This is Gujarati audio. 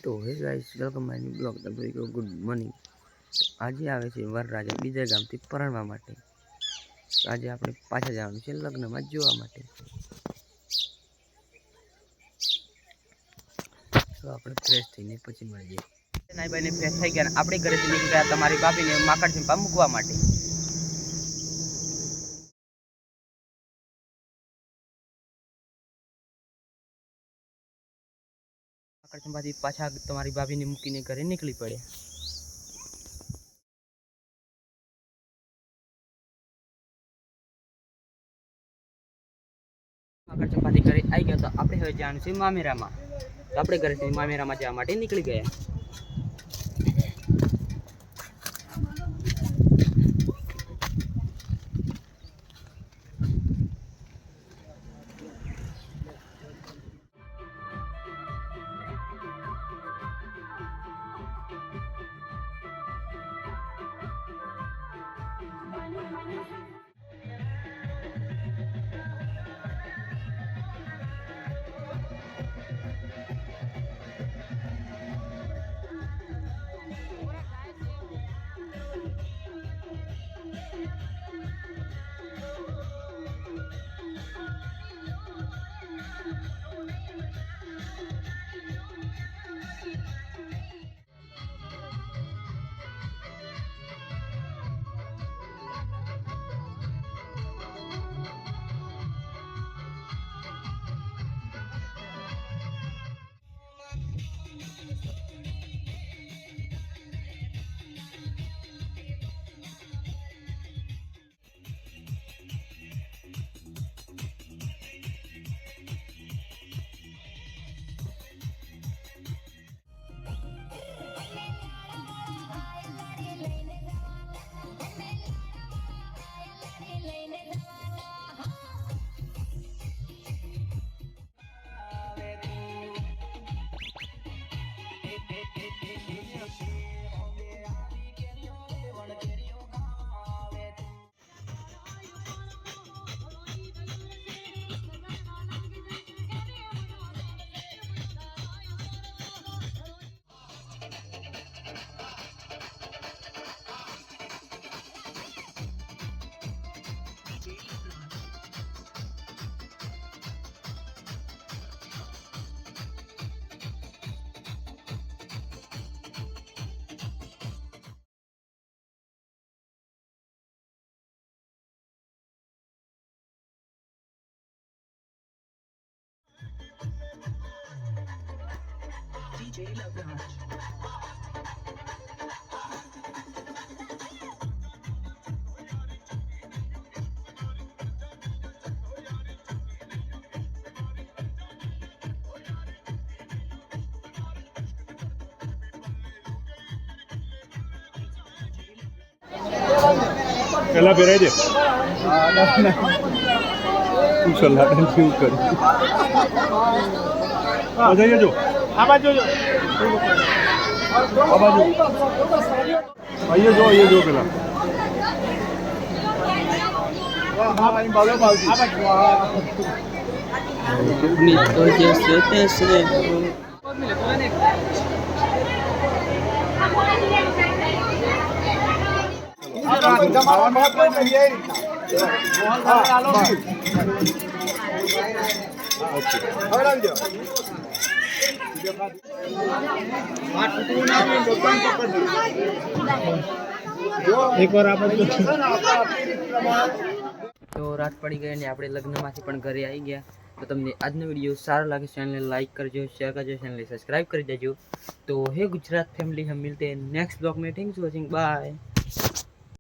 तो hey guys welcome my new blog तो भाई को गुड मॉर्निंग। आज આવે છે વરરાજા બીજા ગામથી પરણવા માટે। આજે આપણે પાછા જવાનું છે લગ્નમાં જોવા માટે। તો આપણે ફ્રેશ થઈને પછી મળીએ। નાઈ ભાઈને ફ્રેશ થઈ ગયા આપણે ઘરેથી નીકળ્યા તમારી બાપીને માકડસિંપા મૂકવા માટે। માકડસિંપાથી પાછા તમારી ભાભીને મૂકીને ઘરે નીકળી પડ્યા। માકડસિંપાથી ઘરે આવી ગયા તો આપણે હવે જવાનું છે મામેરામાં। તો આપણે ઘરેથી મામેરામાં જવા માટે નીકળી ગયા। DJ Lavraj. Kala berai deh. Insyaallah dan syukur. Aja ya Jo. Apa Jo? Apa Jo? Ayo Jo kala. Wah, paling bagus bagus. Apa Jo? Ini तो जैसे तैसे એક વાર આપણે તો રાત પડી ગઈ અને આપણે લગ્નમાંથી પણ ઘરે આવી ગયા। તો તમને આજનો વિડીયો સારો લાગે ચેનલને લાઈક કરજો, शेयर करजो, चैनल सब्सक्राइब कर देजो। तो हे गुजरात फैमिली, हम मिलते हैं नेक्स्ट ब्लॉग में। Thanks for watching, bye.